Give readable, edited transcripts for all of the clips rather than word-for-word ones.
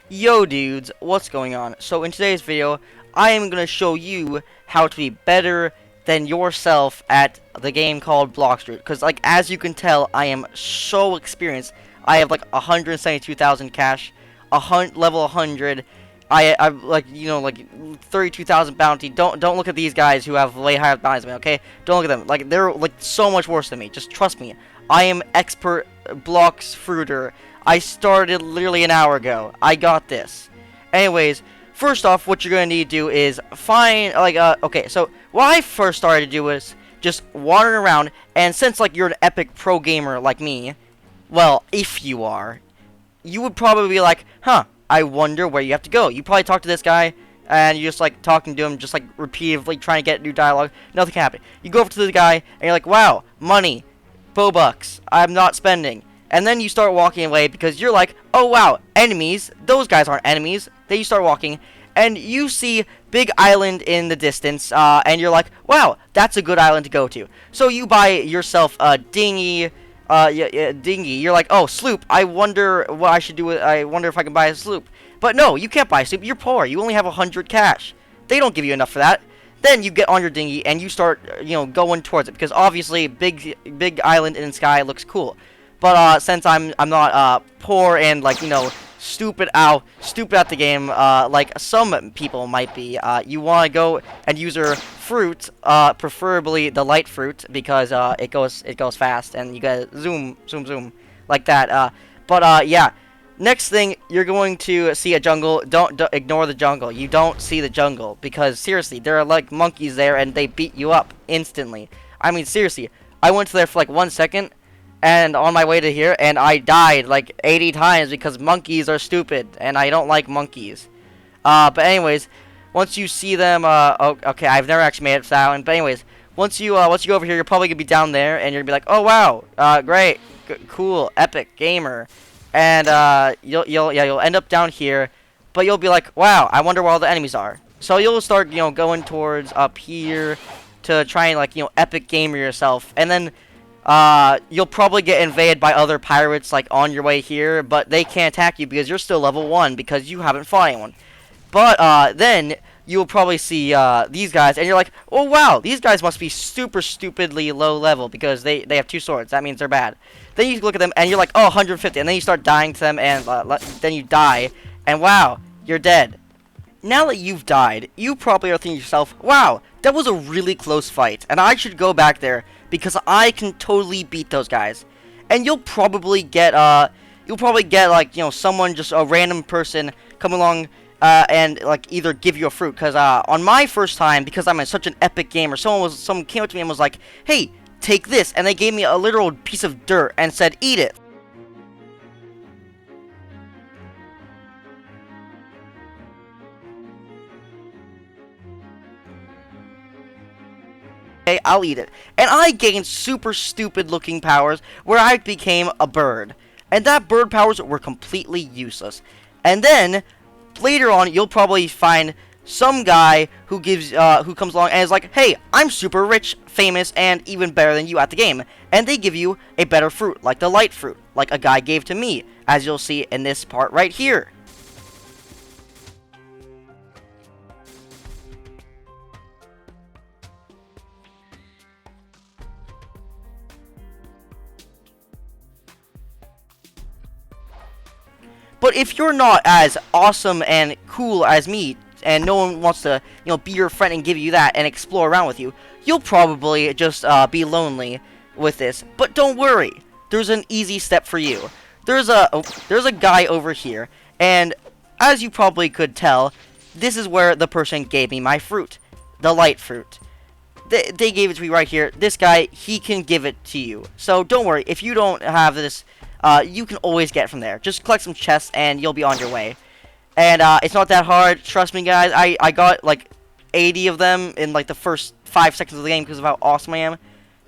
Yo dudes, what's going on? So in today's video, I am going to show you how to be better than yourself at the game called Blox Fruit. Because like as you can tell, I am so experienced. I have like 172,000 cash, level 100. I like like 32,000 bounty. Don't look at these guys who have way higher bounties than me. Okay, don't look at them. Like they're like so much worse than me. Just trust me. I am expert Blox Fruiter. I started literally an hour ago. I got this. Anyways, first off, what you're gonna need to do is find okay. So what I first started to do was just wandering around, and since like you're an epic pro gamer like me, well, if you are, you would probably be like, huh, I wonder where you have to go. You probably talk to this guy, and you're just like talking to him, just like repeatedly trying to get new dialogue. Nothing can happen. You go over to the guy, and you're like, wow, money, Bobucks, I'm not spending. And then you start walking away because you're like, oh wow, enemies. Those guys aren't enemies. Then you start walking, and you see big island in the distance, and you're like, wow, that's a good island to go to. So you buy yourself a dinghy. Dinghy. You're like, oh, sloop. I wonder what I should do with. I wonder if I can buy a sloop. But no, you can't buy a sloop. You're poor. You only have 100 cash. They don't give you enough for that. Then you get on your dinghy and you start, going towards it because obviously big island in the sky looks cool. But since I'm not poor and like stupid at the game like some people might be, you want to go and use your fruit, preferably the light fruit because it goes fast and you gotta zoom like that. But yeah. Next thing, you're going to see a jungle. Don't ignore the jungle. You don't see the jungle because seriously, there are like monkeys there and they beat you up instantly. I mean seriously, I went there for like 1 second and on my way to here and I died like 80 times because monkeys are stupid and I don't like monkeys. But anyways, once you see them, okay, I've never actually made it to that island. But anyways, once you go over here, you're probably gonna be down there and you're gonna be like, oh wow, great, cool, epic gamer. And you'll end up down here, but you'll be like, wow, I wonder where all the enemies are. So you'll start going towards up here to try and like epic gamer yourself, and then you'll probably get invaded by other pirates like on your way here, but they can't attack you because you're still level 1 because you haven't fought anyone. But then you'll probably see these guys, and you're like, oh wow, these guys must be super stupidly low level because they have 2 swords. That means they're bad. Then you look at them, and you're like, oh, 150, and then you start dying to them, and then you die, and wow, you're dead. Now that you've died, you probably are thinking to yourself, wow, that was a really close fight, and I should go back there because I can totally beat those guys. And you'll probably get like someone, just a random person come along and like either give you a fruit, because on my first time, because I'm such an epic gamer, someone came up to me and was like, hey, take this, and they gave me a literal piece of dirt and said, eat it. Okay, I'll eat it. And I gained super stupid looking powers where I became a bird. And that bird powers were completely useless. And then later on, you'll probably find some guy who comes along and is like, hey, I'm super rich, famous, and even better than you at the game. And they give you a better fruit, like the light fruit, like a guy gave to me, as you'll see in this part right here. But if you're not as awesome and cool as me, and no one wants to, be your friend and give you that and explore around with you, you'll probably just be lonely with this. But don't worry, there's an easy step for you. There's a guy over here, and as you probably could tell, this is where the person gave me my fruit, the light fruit. They gave it to me right here. This guy, he can give it to you. So don't worry, if you don't have this, you can always get from there. Just collect some chests and you'll be on your way. And it's not that hard, trust me guys. I got like 80 of them in like the first 5 seconds of the game because of how awesome I am.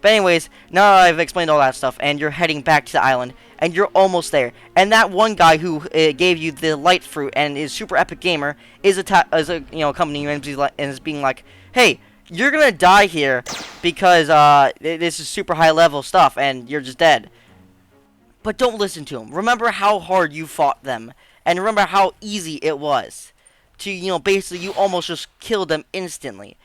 But anyways, now that I've explained all that stuff and you're heading back to the island and you're almost there. And that one guy who gave you the light fruit and is super epic gamer is accompanying you and is being like, hey, you're gonna die here because this is super high level stuff and you're just dead. But don't listen to him. Remember how hard you fought them and remember how easy it was to, basically you almost just killed them instantly.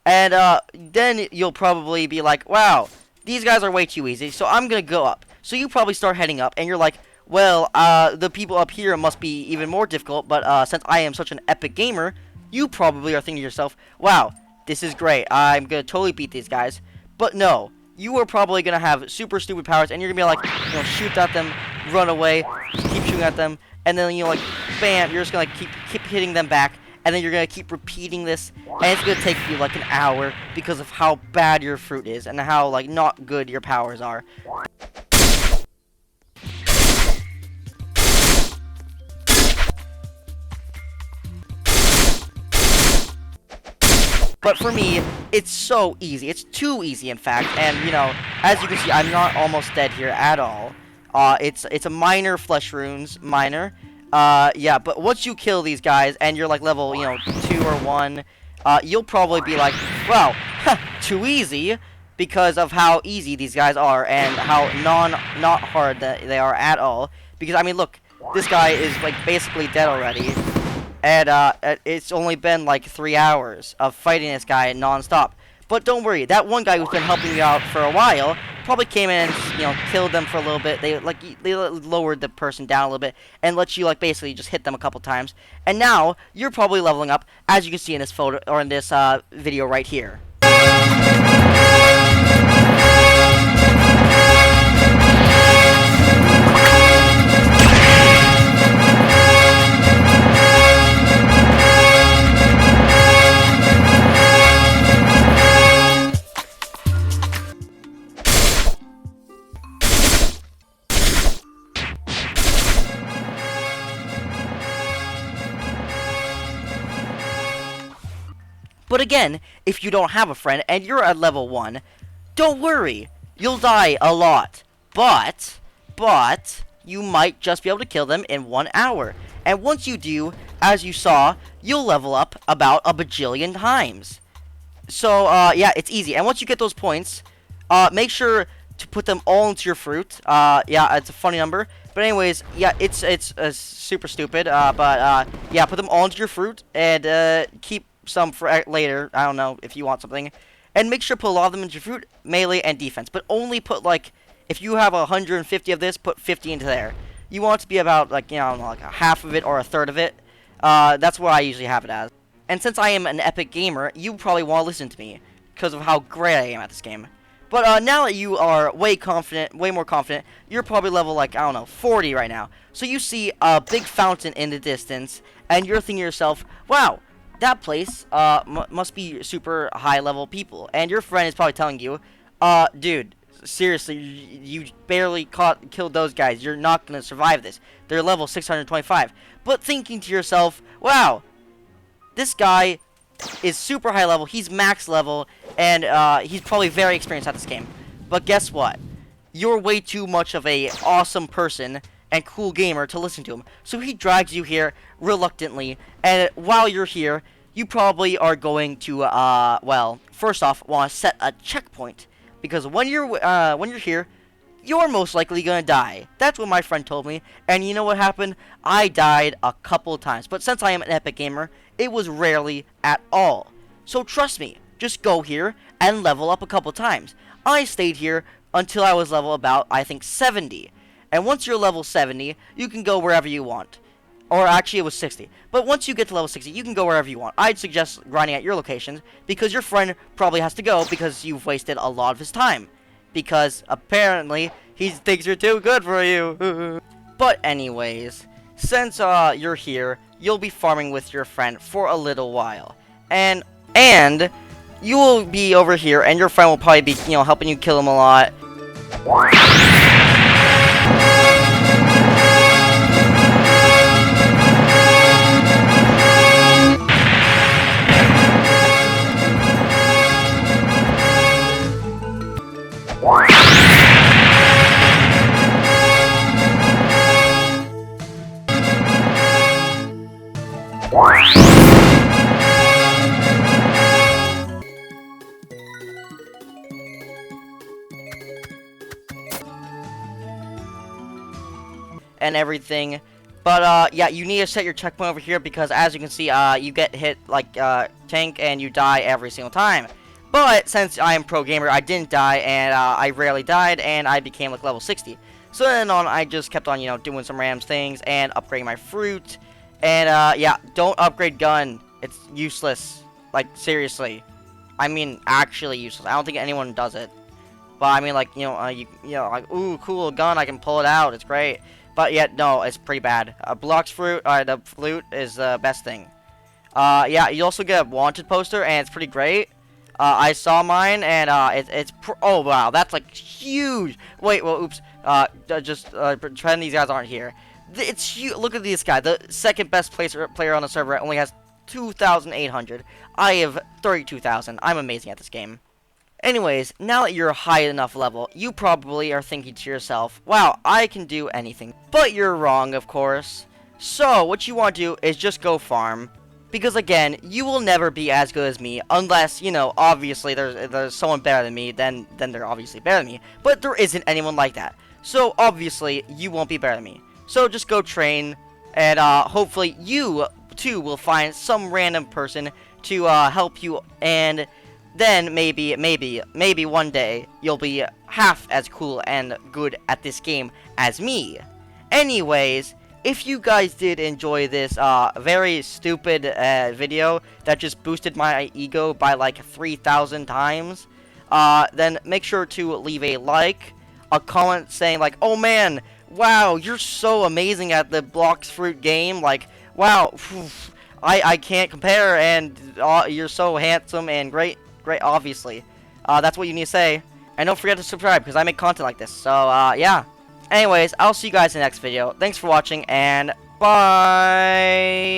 And then you'll probably be like, wow, these guys are way too easy, so I'm gonna go up. So you probably start heading up, and you're like, well, the people up here must be even more difficult, but since I am such an epic gamer, you probably are thinking to yourself, wow, this is great, I'm gonna totally beat these guys. But no, you are probably gonna have super stupid powers, and you're gonna be like, shoot at them, run away, keep shooting at them, and then, like, bam, you're just gonna keep hitting them back, and then you're gonna keep repeating this, and it's gonna take you like an hour because of how bad your fruit is and how, like, not good your powers are. But for me, it's so easy. It's too easy, in fact. And, as you can see, I'm not almost dead here at all. It's a minor flesh runes, minor. Yeah, but once you kill these guys and you're like level, 2 or 1, you'll probably be like, well, too easy, because of how easy these guys are and how not hard that they are at all. Because, I mean, look, this guy is, like, basically dead already. And it's only been like 3 hours of fighting this guy non-stop. But don't worry, that one guy who's been helping you out for a while probably came in and, killed them for a little bit. They lowered the person down a little bit and let you, like, basically just hit them a couple times. And now you're probably leveling up, as you can see in this photo or in this video right here. But again, if you don't have a friend and you're at level 1, don't worry, you'll die a lot. But, you might just be able to kill them in 1 hour. And once you do, as you saw, you'll level up about a bajillion times. So, yeah, it's easy. And once you get those points, make sure to put them all into your fruit. Yeah, it's a funny number. But anyways, yeah, it's super stupid. Yeah, put them all into your fruit and keep some for later. I don't know if you want something. And make sure to put a lot of them into your fruit, melee, and defense. But only put, like, if you have 150 of this, put 50 into there. You want it to be about, like, like a half of it or a third of it. That's what I usually have it as. And since I am an epic gamer, you probably want to listen to me because of how great I am at this game. But now that you are way more confident, you're probably level, like, I don't know, 40 right now. So you see a big fountain in the distance, and you're thinking to yourself, wow, that place must be super high level people. And your friend is probably telling you, dude, seriously, you barely killed those guys. You're not going to survive this. They're level 625. But thinking to yourself, wow, this guy is super high level. He's max level, and he's probably very experienced at this game. But guess what? You're way too much of a awesome person and cool gamer to listen to him. So he drags you here reluctantly, and while you're here, you probably are going to, well, first off, want to set a checkpoint, because when you're here, you're most likely gonna die. That's what my friend told me, and you know what happened? I died a couple of times, but since I am an epic gamer, it was rarely at all. So trust me, just go here and level up a couple times. I stayed here until I was level about, I think, 70. And once you're level 70, you can go wherever you want. Or actually, it was 60. But once you get to level 60, you can go wherever you want. I'd suggest grinding at your locations, because your friend probably has to go because you've wasted a lot of his time. Because apparently, he thinks you're too good for you. But anyways, since you're here, you'll be farming with your friend for a little while. And you will be over here, and your friend will probably be, helping you kill him a lot. And everything, But yeah, you need to set your checkpoint over here because as you can see, you get hit like tank and you die every single time. But since I am pro gamer, I didn't die and I rarely died and I became like level 60. So then on, I just kept on, you know, doing some random things and upgrading my fruit. And yeah, don't upgrade gun. It's useless. Like seriously, I mean actually useless. I don't think anyone does it. But I mean, like, you know, like, ooh, cool gun, I can pull it out, it's great. But yet, no, it's pretty bad. Blox Fruit, the flute is the best thing. Yeah, you also get a wanted poster, and it's pretty great. I saw mine, and oh wow, that's like huge. Wait, well, oops. Pretend these guys aren't here. It's huge. Look at this guy, the second best player on the server, only has 2,800. I have 32,000. I'm amazing at this game. Anyways, now that you're a high enough level, you probably are thinking to yourself, wow, I can do anything. But you're wrong, of course. So, what you want to do is just go farm. Because again, you will never be as good as me, unless, you know, obviously there's someone better than me, then they're obviously better than me. But there isn't anyone like that. So, obviously, you won't be better than me. So, just go train, and hopefully you, too, will find some random person to help you, and then maybe one day you'll be half as cool and good at this game as me. Anyways, if you guys did enjoy this very stupid video that just boosted my ego by like 3,000 times, then make sure to leave a like, a comment saying like, oh man, wow, you're so amazing at the Blox Fruit game, like, wow, I can't compare, and you're so handsome and great, obviously. That's what you need to say. And don't forget to subscribe, because I make content like this. So, yeah. Anyways, I'll see you guys in the next video. Thanks for watching, and bye!